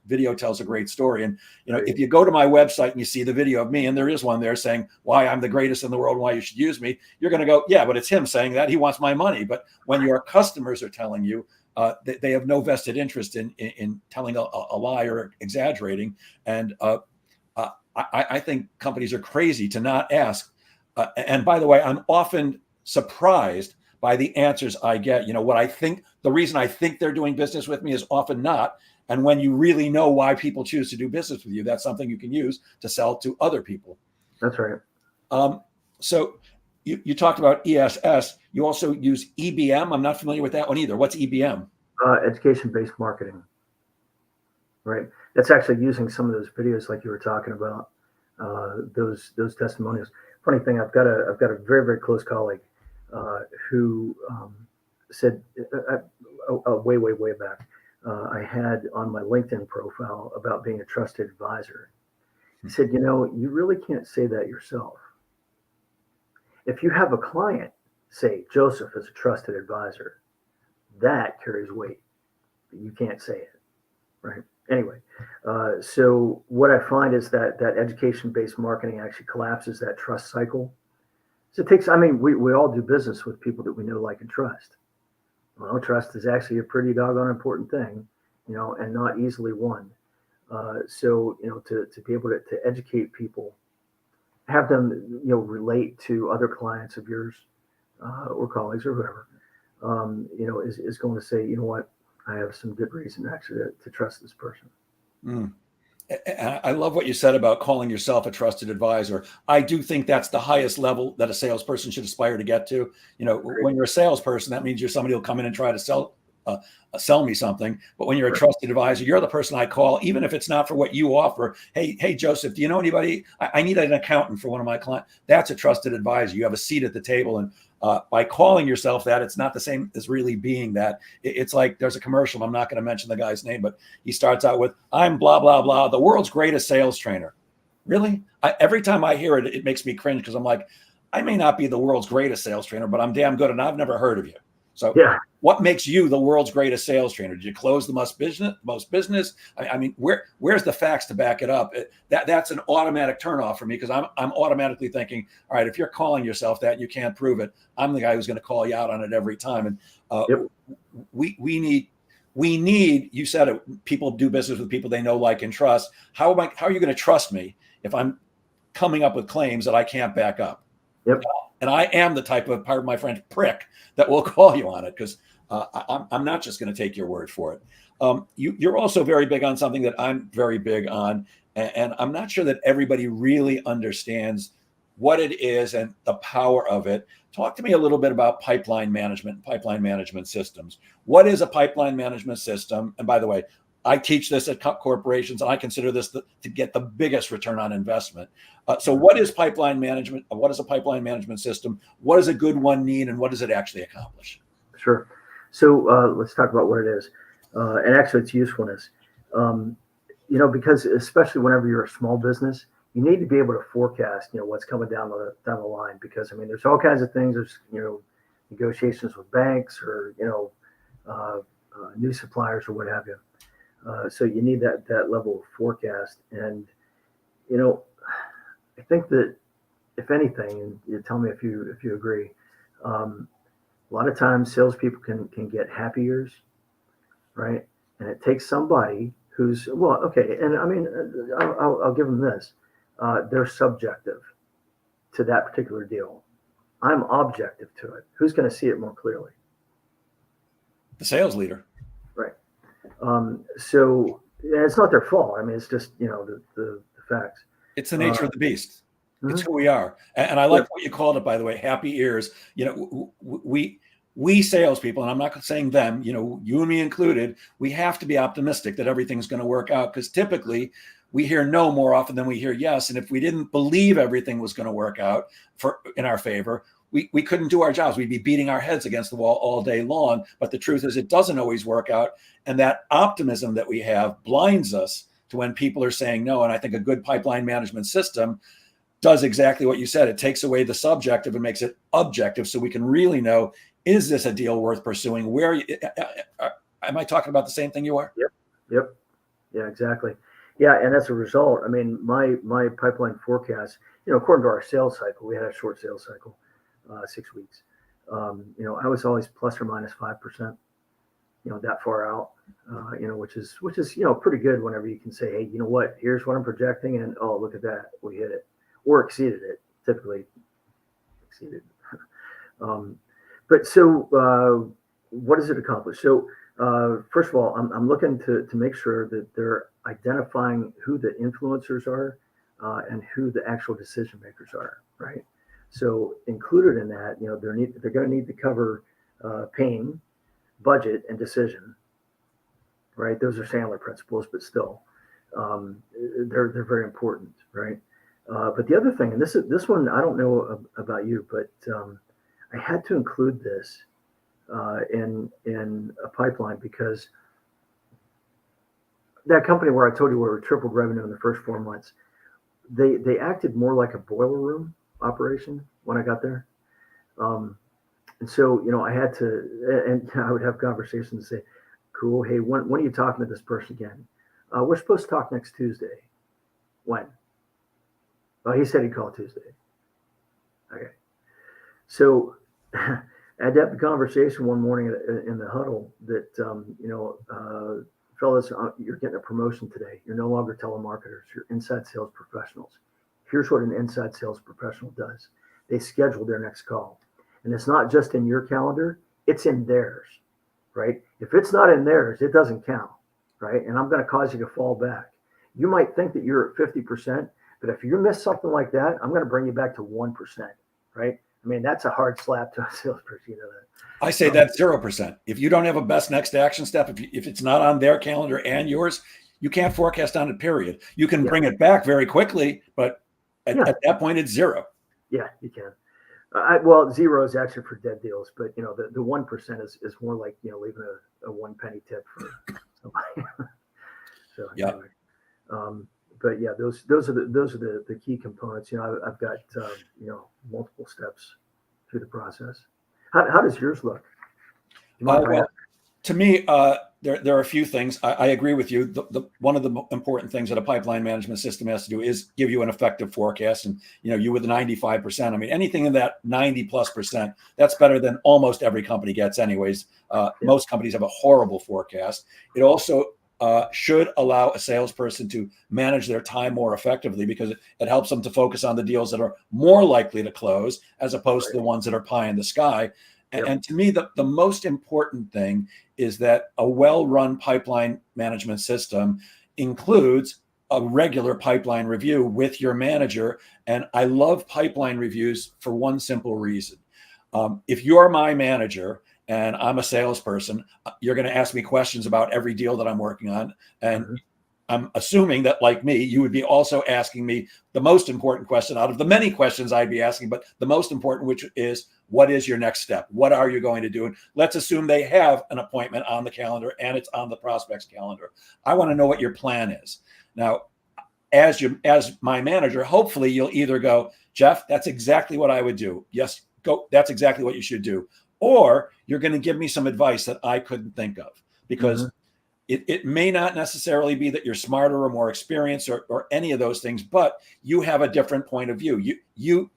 video tells a great story. And, if you go to my website and you see the video of me, and there is one there saying why I'm the greatest in the world, why you should use me, you're going to go, yeah, but it's him saying that. He wants my money. But when your customers are telling you, they have no vested interest in telling a lie or exaggerating. And I think companies are crazy to not ask. And by the way, I'm often surprised by the answers I get. What I think, the reason I think they're doing business with me is often not. And when you really know why people choose to do business with you, that's something you can use to sell to other people. That's right. So you talked about ESS. You also use EBM. I'm not familiar with that one either. What's EBM? Education-based marketing. Right. That's actually using some of those videos like you were talking about, those testimonials. Funny thing, I've got a very, very close colleague who said way back, I had on my LinkedIn profile about being a trusted advisor. He said, you really can't say that yourself. If you have a client say Joseph is a trusted advisor, that carries weight. But you can't say it, right? Anyway, so what I find is that education-based marketing actually collapses that trust cycle. So it takes, we all do business with people that we know, like, and trust. Well, trust is actually a pretty doggone important thing, and not easily won. So, to be able to educate people, have them, relate to other clients of yours or colleagues or whoever, is going to say, you know what, I have some good reason actually to trust this person. I love what you said about calling yourself a trusted advisor. I do think that's the highest level that a salesperson should aspire to get to. When you're a salesperson, that means you're somebody who'll come in and try to sell me something. But when you're a trusted advisor, you're the person I call, even if it's not for what you offer. Hey, Joseph, do you know anybody? I need an accountant for one of my clients. That's a trusted advisor. You have a seat at the table. And by calling yourself that, it's not the same as really being that. It's like there's a commercial. I'm not going to mention the guy's name, but he starts out with, "I'm blah, blah, blah, the world's greatest sales trainer." Really? Every time I hear it, it makes me cringe because I'm like, I may not be the world's greatest sales trainer, but I'm damn good and I've never heard of you. So yeah. What makes you the world's greatest sales trainer? Did you close the most business? Where's the facts to back it up? That's an automatic turnoff for me because I'm automatically thinking, all right, if you're calling yourself that and you can't prove it, I'm the guy who's going to call you out on it every time. And we need, you said it, people do business with people they know, like, and trust. How are you going to trust me if I'm coming up with claims that I can't back up? Yep. And I am the type of, pardon my French, prick that will call you on it because I'm not just going to take your word for it. You're also very big on something that I'm very big on, and I'm not sure that everybody really understands what it is and the power of it. Talk to me a little bit about pipeline management systems. What is a pipeline management system? And by the way, I teach this at corporations, and I consider this to get the biggest return on investment. So what is pipeline management? What is a pipeline management system? What does a good one need, and what does it actually accomplish? Sure. So let's talk about what it is, and actually its usefulness. Because especially whenever you're a small business, you need to be able to forecast, what's coming down the line. Because there's all kinds of things. There's negotiations with banks or new suppliers or what have you. So you need that level of forecast. And, I think that if anything, and you tell me if you agree, a lot of times salespeople can get happy years, right? And it takes somebody who's, well, okay. And I'll give them this. they're subjective to that particular deal. I'm objective to it. Who's going to see it more clearly? The sales leader. Right. So it's not their fault. I mean, it's just, the facts. It's the nature of the beast. Mm-hmm. It's who we are. And I like what you called it, by the way, happy ears. We salespeople, and I'm not saying them, you and me included, we have to be optimistic that everything's going to work out, because typically we hear no more often than we hear yes. And if we didn't believe everything was going to work out in our favor, we couldn't do our jobs. We'd be beating our heads against the wall all day long. But the truth is, it doesn't always work out. And that optimism that we have blinds us to when people are saying no. And I think a good pipeline management system does exactly what you said. It takes away the subjective and makes it objective, so we can really know, is this a deal worth pursuing? Am I talking about the same thing you are? Yep. Yeah, exactly. Yeah, and as a result, I mean, my pipeline forecast, according to our sales cycle, we had a short sales cycle, 6 weeks. I was always plus or minus 5%, that far out, which is pretty good whenever you can say, hey, you know what, here's what I'm projecting, and oh, look at that, we hit it or exceeded it. Typically exceeded. But so what does it accomplish? So first of all, I'm looking to make sure that they're identifying who the influencers are and who the actual decision makers are, right? So included in that, they're going to need to cover pain, budget, and decision, right? Those are Sandler principles, but still, they're very important, right? But the other thing, and this one, I don't know about you, but I had to include this in a pipeline, because that company where I told you where we tripled revenue in the first 4 months, they acted more like a boiler room operation when I got there. And so, I had to, and I would have conversations and say, cool, hey, when are you talking to this person again? We're supposed to talk next Tuesday. When? Oh, he said he'd call Tuesday. Okay. So I had to have the conversation one morning in the huddle that, fellas, you're getting a promotion today. You're no longer telemarketers. You're inside sales professionals. Here's what an inside sales professional does. They schedule their next call. And it's not just in your calendar, it's in theirs, right? If it's not in theirs, it doesn't count, right? And I'm going to cause you to fall back. You might think that you're at 50%, but if you miss something like that, I'm going to bring you back to 1%, right? I mean, that's a hard slap to a salesperson. That. I say that's 0%. If you don't have a best next action step, if it's not on their calendar and yours, you can't forecast on it, period. You can bring it back very quickly, but at that point, it's 0. Yeah, you can. Well, 0 is actually for dead deals, but the 1% is more like leaving a 1 penny tip for somebody. So anyway, but yeah, those are the key components. I've got multiple steps through the process. How does yours look? To me, there are a few things. I agree with you. One of the important things that a pipeline management system has to do is give you an effective forecast. And, you with 95%, I mean, anything in that 90+%, that's better than almost every company gets anyways. Most companies have a horrible forecast. It also should allow a salesperson to manage their time more effectively, because it helps them to focus on the deals that are more likely to close as opposed to the ones that are pie in the sky. And to me, the most important thing is that a well-run pipeline management system includes a regular pipeline review with your manager. And I love pipeline reviews for one simple reason. If you're my manager and I'm a salesperson, you're going to ask me questions about every deal that I'm working on. And I'm assuming that, like me, you would be also asking me the most important question out of the many questions I'd be asking, but the most important, which is, what is your next step? What are you going to do? And let's assume they have an appointment on the calendar and it's on the prospect's calendar. I want to know what your plan is. Now, as my manager, hopefully you'll either go, Jeff, that's exactly what I would do. Yes, go. That's exactly what you should do. Or you're going to give me some advice that I couldn't think of, because it may not necessarily be that you're smarter or more experienced or any of those things, but you have a different point of view.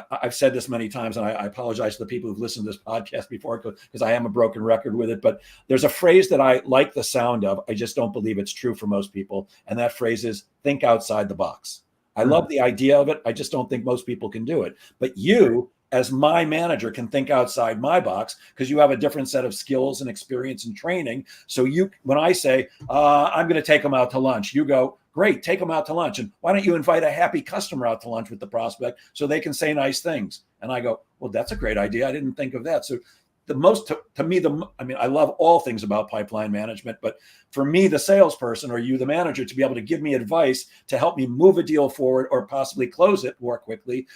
I've said this many times, and I apologize to the people who've listened to this podcast before, because I am a broken record with it. But there's a phrase that I like the sound of. I just don't believe it's true for most people. And that phrase is, think outside the box. I love the idea of it. I just don't think most people can do it. But you, as my manager, can think outside my box because you have a different set of skills and experience and training. So you, when I say, I'm going to take them out to lunch, you go, great, take them out to lunch. And why don't you invite a happy customer out to lunch with the prospect so they can say nice things? And I go, well, that's a great idea. I didn't think of that. So the most, to me, I mean, I love all things about pipeline management, but for me, the salesperson or you, the manager, to be able to give me advice to help me move a deal forward or possibly close it more quickly,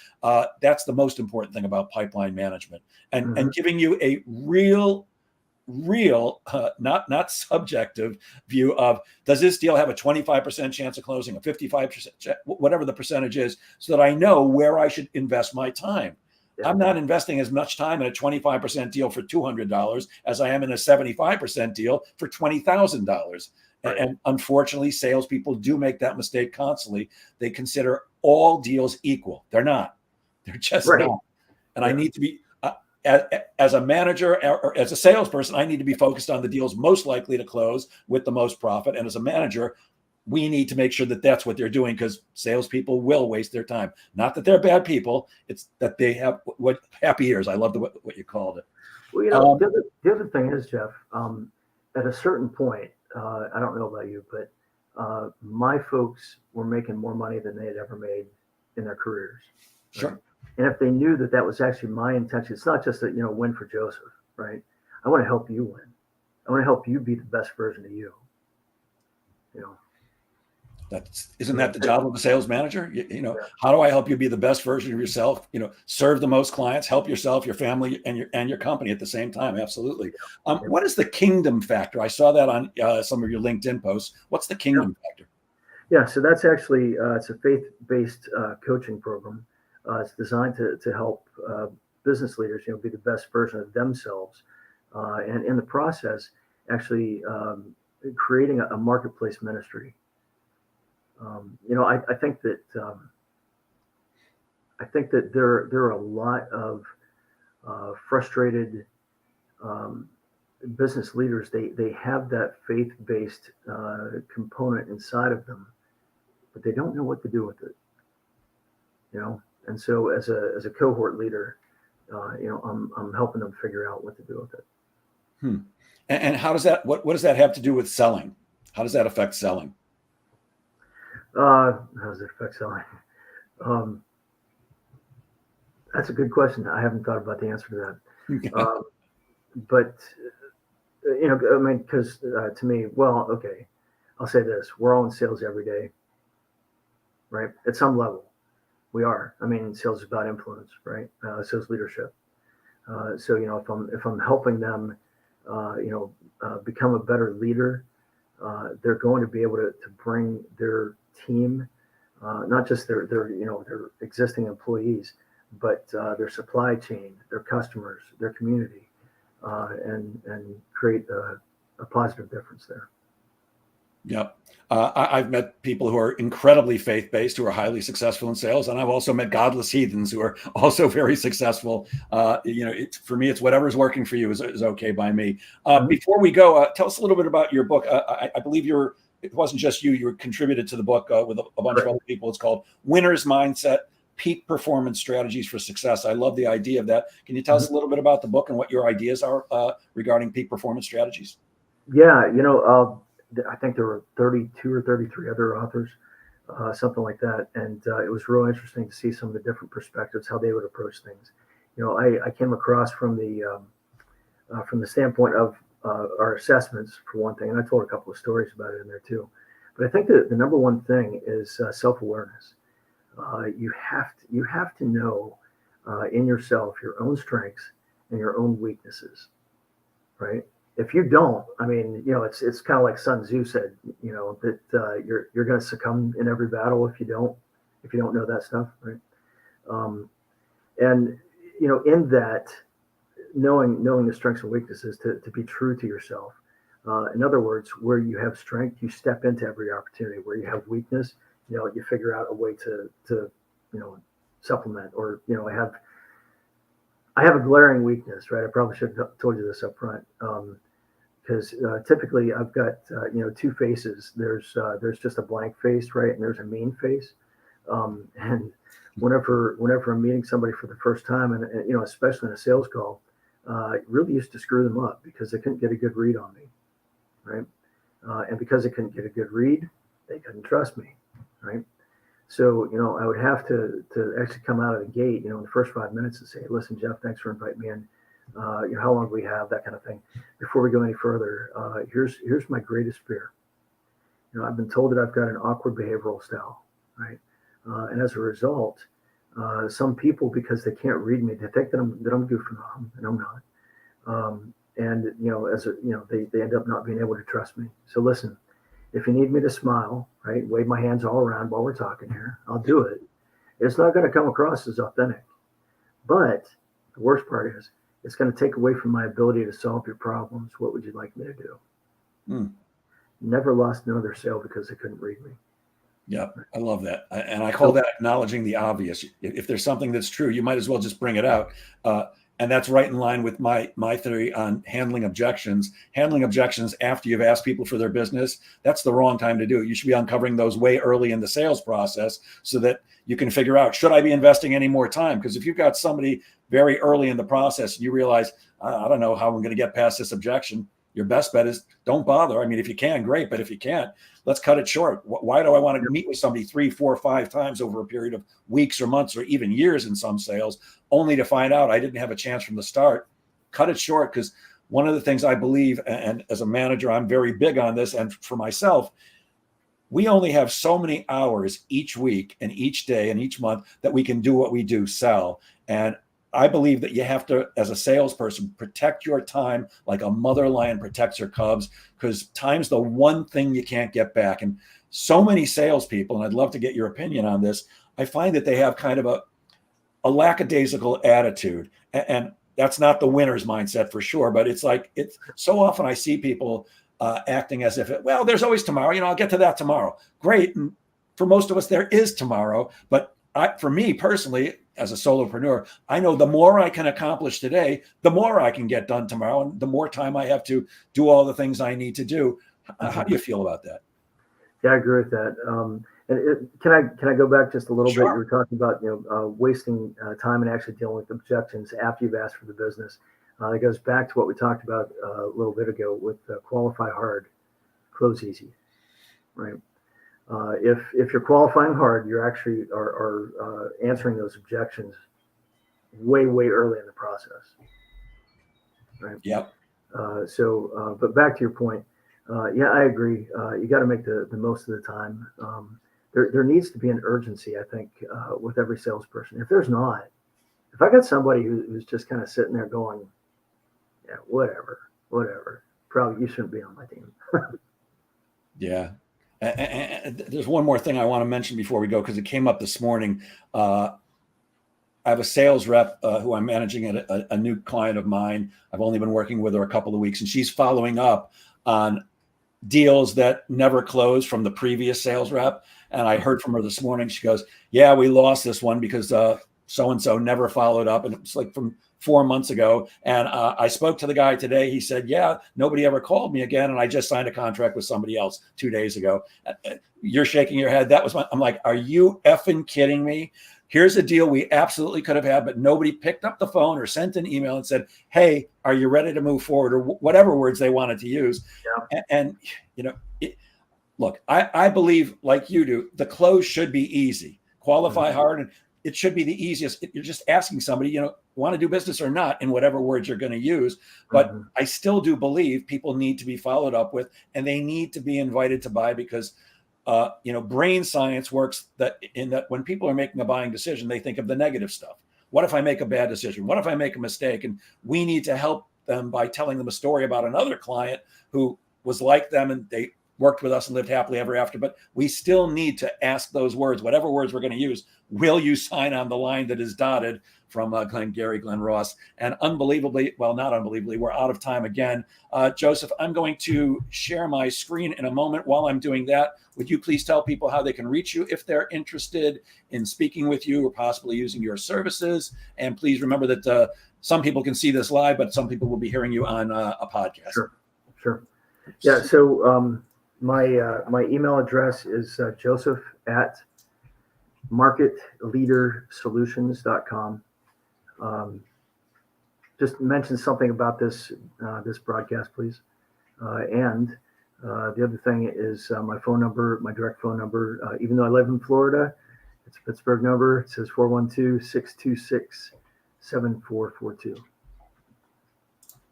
that's the most important thing about pipeline management. And giving you a real, not subjective view of, does this deal have a 25% chance of closing, a 55%, whatever the percentage is, so that I know where I should invest my time. Yeah. I'm not investing as much time in a 25% deal for $200 as I am in a 75% deal for $20,000. Right. And unfortunately, salespeople do make that mistake constantly. They consider all deals equal. They're not. They're just not. And I need to be, as a manager or as a salesperson, I need to be focused on the deals most likely to close with the most profit. And as a manager, we need to make sure that that's what they're doing, because salespeople will waste their time. Not that they're bad people; it's that they have what happy ears. I love what you called it. Well, you know, the other thing is, Jeff, at a certain point, I don't know about you, but my folks were making more money than they had ever made in their careers. Right? Sure. And if they knew that that was actually my intention, it's not just a win for Joseph, right? I want to help you win. I want to help you be the best version of you. You know. Isn't that the job of a sales manager? How do I help you be the best version of yourself? Serve the most clients, help yourself, your family, and your company at the same time. Absolutely. What is the kingdom factor? I saw that on some of your LinkedIn posts. What's the kingdom factor? Yeah, so that's actually it's a faith-based coaching program. It's designed to help business leaders, be the best version of themselves, and in the process, actually creating a marketplace ministry. I think that there are a lot of frustrated business leaders. They have that faith-based component inside of them, but they don't know what to do with it. And so as a cohort leader, I'm helping them figure out what to do with it. And how does that? What does that have to do with selling? How does that affect selling? How does it affect selling? That's a good question. I haven't thought about the answer to that. But because to me, well, okay, I'll say this: we're all in sales every day, right? At some level, we are. I mean, sales is about influence, right? Sales leadership. So if I'm helping them, become a better leader, they're going to be able to bring their team, not just their existing employees, but their supply chain, their customers, their community, and create a positive difference there. Yep. I've met people who are incredibly faith-based, who are highly successful in sales. And I've also met godless heathens who are also very successful. For me, it's whatever's working for you is okay by me. Before we go, tell us a little bit about your book. I believe it wasn't just you contributed to the book with a bunch of other people. It's called Winner's Mindset, Peak Performance Strategies for Success. I love the idea of that. Can you tell us a little bit about the book and what your ideas are regarding peak performance strategies? Yeah, I think there were 32 or 33 other authors, something like that. And it was real interesting to see some of the different perspectives, how they would approach things. I came across from the standpoint of our assessments, for one thing, and I told a couple of stories about it in there too. But I think that the number one thing is self-awareness. You have to know in yourself your own strengths and your own weaknesses, right? If you don't, it's kind of like Sun Tzu said, that you're going to succumb in every battle if you don't know that stuff, right? And in that, knowing the strengths and weaknesses, to be true to yourself. In other words, where you have strength, you step into every opportunity. Where you have weakness, you figure out a way to supplement. Or I have a glaring weakness, right? I probably should have told you this up front. Because typically I've got two faces. There's just a blank face, right, and there's a mean face. And whenever I'm meeting somebody for the first time, and especially in a sales call, it really used to screw them up because they couldn't get a good read on me, right? And because they couldn't get a good read, they couldn't trust me, right? So, I would have to actually come out of the gate, in the first 5 minutes and say, listen, Jeff, thanks for inviting me in. How long do we have, that kind of thing. Before we go any further, here's my greatest fear. I've been told that I've got an awkward behavioral style, right? And as a result, some people, because they can't read me, they think that I'm goofing on them, and I'm not. They end up not being able to trust me. So listen, if you need me to smile, right, wave my hands all around while we're talking here, I'll do it. It's not going to come across as authentic. But the worst part is, it's going to take away from my ability to solve your problems. What would you like me to do? Never lost another sale because they couldn't read me. Yeah, I love that. And I call that acknowledging the obvious. If there's something that's true, you might as well just bring it out. And that's right in line with my theory on handling objections. Handling objections after you've asked people for their business, that's the wrong time to do it. You should be uncovering those way early in the sales process so that you can figure out, should I be investing any more time? Because if you've got somebody very early in the process and you realize, I don't know how I'm going to get past this objection, your best bet is don't bother. I mean, if you can, great. But if you can't, let's cut it short. Why do I want to meet with somebody 3, 4, 5 times over a period of weeks or months or even years in some sales, only to find out I didn't have a chance from the start? Cut it short, because one of the things I believe, and as a manager, I'm very big on this, and for myself, we only have so many hours each week and each day and each month that we can do what we do, sell. And I believe that you have to, as a salesperson, protect your time like a mother lion protects her cubs, because time's the one thing you can't get back. And so many salespeople, and I'd love to get your opinion on this, I find that they have kind of a lackadaisical attitude. And that's not the winner's mindset for sure, but it's so often I see people acting as if, well, there's always tomorrow, I'll get to that tomorrow. Great. And for most of us, there is tomorrow. But for me personally, as a solopreneur, I know the more I can accomplish today, the more I can get done tomorrow, and the more time I have to do all the things I need to do. How do you feel about that? Yeah, I agree with that. Can I go back just a little Sure. bit? You were talking about wasting time and actually dealing with objections after you've asked for the business. It goes back to what we talked about a little bit ago with qualify hard, close easy, right? If you're qualifying hard, you're actually are answering those objections way early in the process, right? Yep. But back to your point, yeah, I agree. You got to make the most of the time. There needs to be an urgency, I think, with every salesperson. If there's not, if I got somebody who's just kind of sitting there going, yeah, whatever, probably you shouldn't be on my team. Yeah. And there's one more thing I want to mention before we go, because it came up this morning. I have a sales rep who I'm managing at a new client of mine. I've only been working with her a couple of weeks, and she's following up on deals that never closed from the previous sales rep. And I heard from her this morning. She goes, yeah, we lost this one because so-and-so never followed up. And it was like from 4 months ago. And I spoke to the guy today. He said, yeah, nobody ever called me again. And I just signed a contract with somebody else 2 days ago. You're shaking your head. I'm like, are you effing kidding me? Here's a deal we absolutely could have had, but nobody picked up the phone or sent an email and said, hey, are you ready to move forward? Or whatever words they wanted to use. Yeah. And look, I believe, like you do, the close should be easy. Qualify hard, and it should be the easiest. You're just asking somebody, want to do business or not, in whatever words you're going to use. But I still do believe people need to be followed up with, and they need to be invited to buy, because brain science works that when people are making a buying decision, they think of the negative stuff. What if I make a bad decision? What if I make a mistake? And we need to help them by telling them a story about another client who was like them, and they worked with us and lived happily ever after. But we still need to ask those words, whatever words we're going to use. Will you sign on the line that is dotted from Glenn Ross? And unbelievably, well, not unbelievably, we're out of time again. Joseph, I'm going to share my screen in a moment. While I'm doing that, would you please tell people how they can reach you if they're interested in speaking with you or possibly using your services? And please remember that some people can see this live, but some people will be hearing you on a podcast. Sure. Yeah. So my email address is Joseph at marketleadersolutions.com. Just mention something about this broadcast, please. And the other thing is my phone number, my direct phone number. Even though I live in Florida, it's a Pittsburgh number. It says 412-626-7442.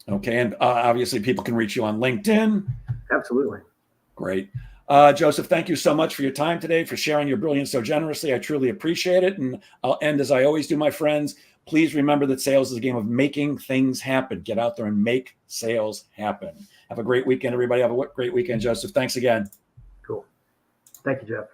Okay. And obviously people can reach you on LinkedIn. Absolutely. Great. Joseph, thank you so much for your time today, for sharing your brilliance so generously. I truly appreciate it. And I'll end as I always do, my friends. Please remember that sales is a game of making things happen. Get out there and make sales happen. Have a great weekend, everybody. Have a great weekend, Joseph. Thanks again. Cool. Thank you, Jeff.